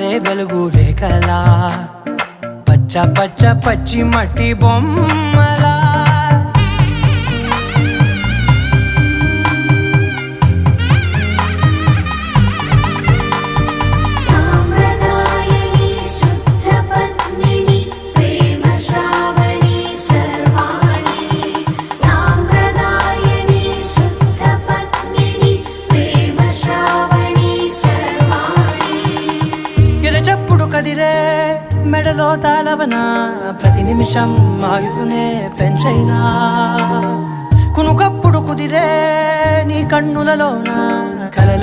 జారే వెలుగు రేఖలా పచ్చ పచ్చ పచ్చి మట్టి బొమ్మలా చెప్పుడు కదిరే మెడలో తాళవన ప్రతి నిమిషం ఆయుధునే పెంచైనా కునుకప్పుడు కుదిరే నీ కన్నులలోన కలల